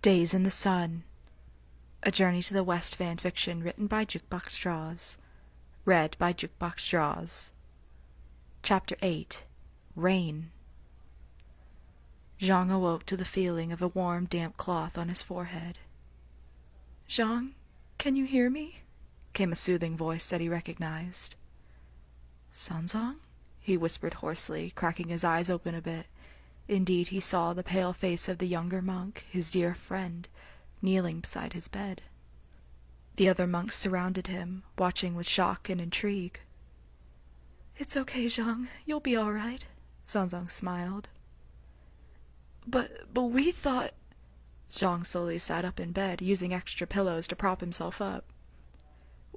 Days in the Sun. A Journey to the West fan fiction written by Jukebox Straws. Read by Jukebox Straws. Chapter 8. Rain. Zhang awoke to the feeling of a warm, damp cloth on his forehead. "Zhang, can you hear me?" came a soothing voice that he recognized. "Sanzang?" he whispered hoarsely, cracking his eyes open a bit. Indeed, he saw the pale face of the younger monk, his dear friend, kneeling beside his bed. The other monks surrounded him, watching with shock and intrigue. "It's okay, Zhang. You'll be all right," Sanzang smiled. But we thought..." Zhang slowly sat up in bed, using extra pillows to prop himself up.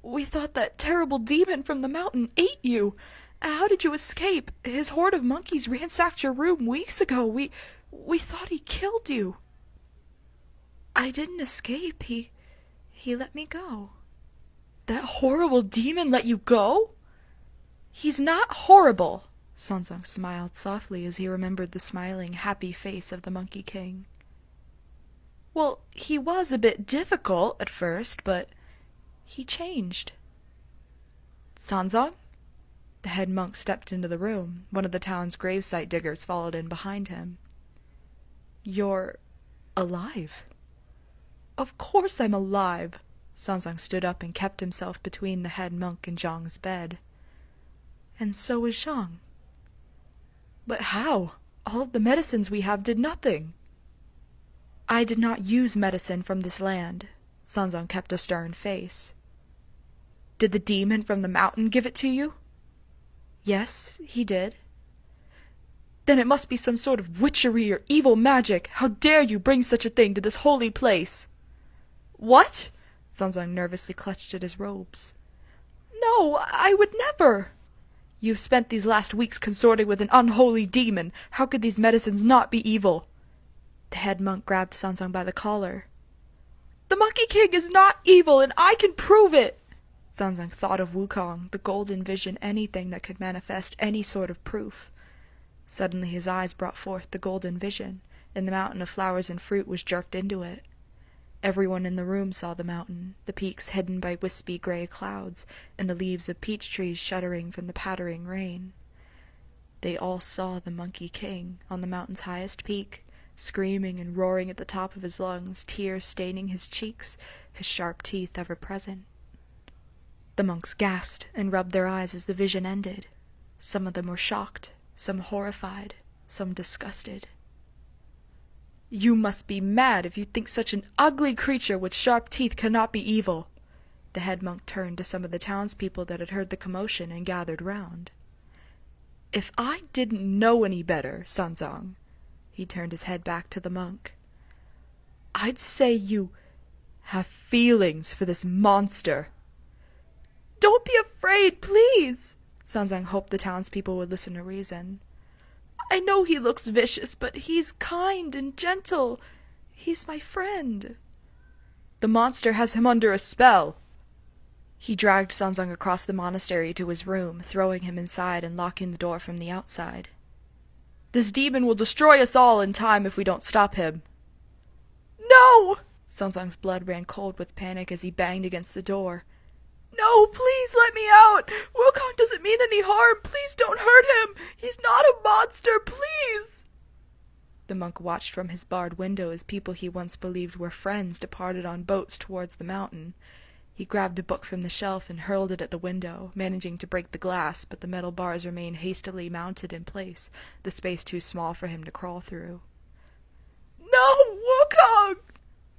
"We thought that terrible demon from the mountain ate you. How did you escape? His horde of monkeys ransacked your room weeks ago. We thought he killed you." "I didn't escape. He let me go." "That horrible demon let you go?" "He's not horrible." Sanzang smiled softly as he remembered the smiling, happy face of the Monkey King. "Well, he was a bit difficult at first, but he changed." "Sanzang?" The head monk stepped into the room. One of the town's gravesite diggers followed in behind him. "You're alive." "Of course I'm alive." Sanzang stood up and kept himself between the head monk and Zhang's bed. "And so is Zhang." "But how? All of the medicines we have did nothing." "I did not use medicine from this land." Sanzang kept a stern face. "Did the demon from the mountain give it to you?" "Yes, he did." "Then it must be some sort of witchery or evil magic. How dare you bring such a thing to this holy place?" "What?" Sanzang nervously clutched at his robes. "No, I would never." "You've spent these last weeks consorting with an unholy demon. How could these medicines not be evil?" The head monk grabbed Sanzang by the collar. "The Monkey King is not evil, and I can prove it!" Sanzang thought of Wukong, the golden vision, anything that could manifest any sort of proof. Suddenly his eyes brought forth the golden vision, and the mountain of flowers and fruit was jerked into it. Everyone in the room saw the mountain, the peaks hidden by wispy gray clouds, and the leaves of peach trees shuddering from the pattering rain. They all saw the Monkey King on the mountain's highest peak, screaming and roaring at the top of his lungs, tears staining his cheeks, his sharp teeth ever present. The monks gasped and rubbed their eyes as the vision ended. Some of them were shocked, some horrified, some disgusted. "You must be mad if you think such an ugly creature with sharp teeth cannot be evil." The head monk turned to some of the townspeople that had heard the commotion and gathered round. "If I didn't know any better, Sanzang," he turned his head back to the monk, "I'd say you have feelings for this monster." "Don't be afraid, please!" Sanzang hoped the townspeople would listen to reason. "I know he looks vicious, but he's kind and gentle. He's my friend." "The monster has him under a spell." He dragged Sanzang across the monastery to his room, throwing him inside and locking the door from the outside. "This demon will destroy us all in time if we don't stop him." "No!" Sanzang's blood ran cold with panic as he banged against the door. "No, please let me out! Wukong doesn't mean any harm! Please don't hurt him! He's not a monster, please!" The monk watched from his barred window as people he once believed were friends departed on boats towards the mountain. He grabbed a book from the shelf and hurled it at the window, managing to break the glass, but the metal bars remained hastily mounted in place, the space too small for him to crawl through. "No, Wukong!"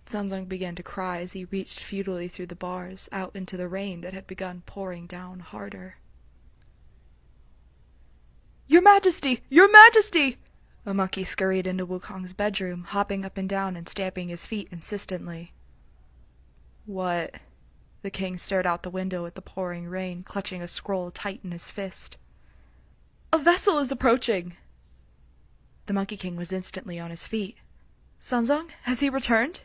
Sanzang began to cry as he reached futilely through the bars, out into the rain that had begun pouring down harder. "Your Majesty! Your Majesty!" A monkey scurried into Wukong's bedroom, hopping up and down and stamping his feet insistently. "What?" The king stared out the window at the pouring rain, clutching a scroll tight in his fist. "A vessel is approaching!" The Monkey King was instantly on his feet. "Sanzang, has he returned?"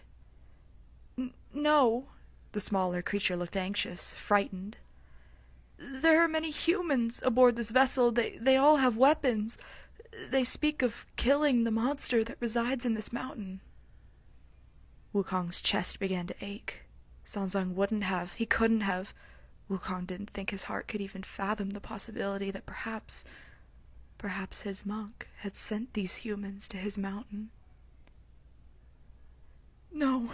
"No." The smaller creature looked anxious, frightened. "There are many humans aboard this vessel. They all have weapons. They speak of killing the monster that resides in this mountain." Wukong's chest began to ache. Sanzang he couldn't have. Wukong didn't think his heart could even fathom the possibility that perhaps his monk had sent these humans to his mountain. No.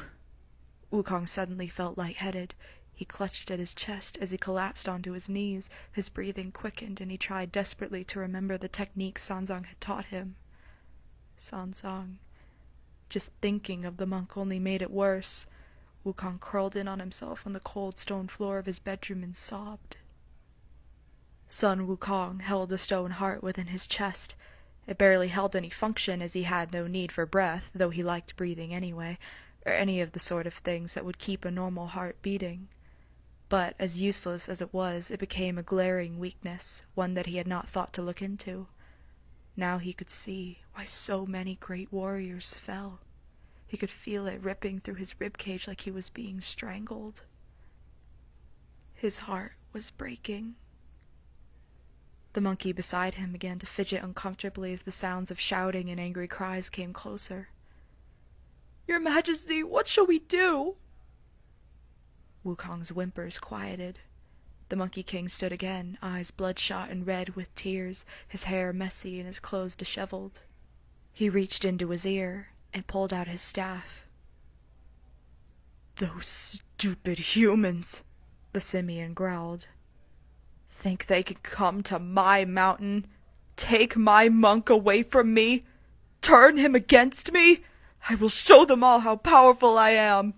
Wukong suddenly felt lightheaded. He clutched at his chest as he collapsed onto his knees. His breathing quickened, and he tried desperately to remember the technique Sanzang had taught him. Sanzang. Just thinking of the monk only made it worse. Wukong curled in on himself on the cold stone floor of his bedroom and sobbed. Sun Wukong held the stone heart within his chest. It barely held any function, as he had no need for breath, though he liked breathing anyway, or any of the sort of things that would keep a normal heart beating. But, as useless as it was, it became a glaring weakness, one that he had not thought to look into. Now he could see why so many great warriors fell. He could feel it ripping through his ribcage like he was being strangled. His heart was breaking. The monkey beside him began to fidget uncomfortably as the sounds of shouting and angry cries came closer. "Your Majesty, what shall we do?" Wukong's whimpers quieted. The Monkey King stood again, eyes bloodshot and red with tears, his hair messy and his clothes disheveled. He reached into his ear and pulled out his staff. "Those stupid humans," the simian growled. "Think they can come to my mountain, take my monk away from me, turn him against me? I will show them all how powerful I am."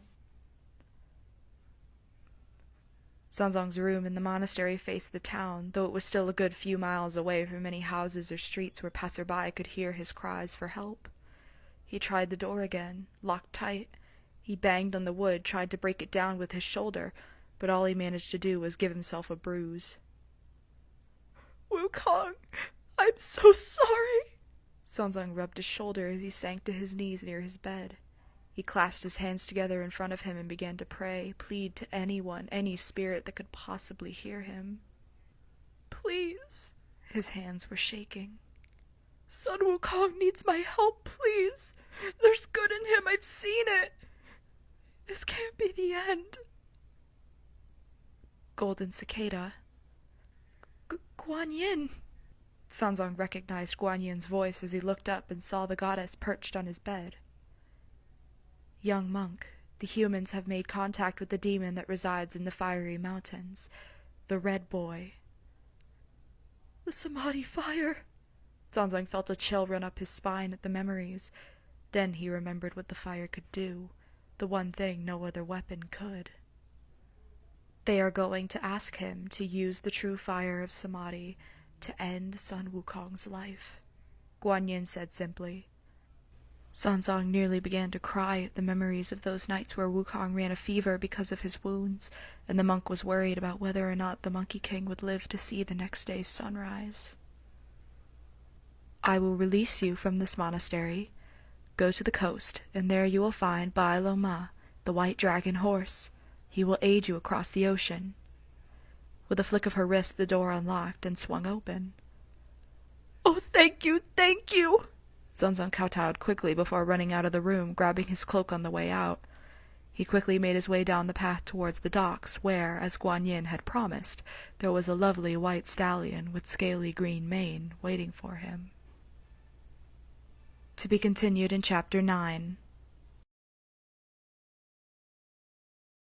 Sanzang's room in the monastery faced the town, though it was still a good few miles away from any houses or streets where passerby could hear his cries for help. He tried the door again, locked tight. He banged on the wood, tried to break it down with his shoulder, but all he managed to do was give himself a bruise. "Wukong, I'm so sorry." Sanzang rubbed his shoulder as he sank to his knees near his bed. He clasped his hands together in front of him and began to pray, plead to anyone, any spirit that could possibly hear him. "Please." His hands were shaking. "Sun Wukong needs my help, please. There's good in him, I've seen it. This can't be the end." Golden Cicada. Guan Yin. Sanzang recognized Guan Yin's voice as he looked up and saw the goddess perched on his bed. "Young monk, the humans have made contact with the demon that resides in the fiery mountains. The Red Boy." "The Samadhi fire." Sanzang felt a chill run up his spine at the memories. Then he remembered what the fire could do, the one thing no other weapon could. They are going to ask him to use the true fire of Samadhi to end Sun Wukong's life, Guan Yin said simply. Sanzang nearly began to cry at the memories of those nights where Wukong ran a fever because of his wounds, and the monk was worried about whether or not the Monkey King would live to see the next day's sunrise. "I will release you from this monastery. Go to the coast, and there you will find Bai Lo Ma, the white dragon horse. He will aid you across the ocean." With a flick of her wrist, the door unlocked and swung open. "Oh, thank you, thank you!" Sanzang kowtowed quickly before running out of the room, grabbing his cloak on the way out. He quickly made his way down the path towards the docks, where, as Guan Yin had promised, there was a lovely white stallion with scaly green mane waiting for him. To be continued in Chapter 9.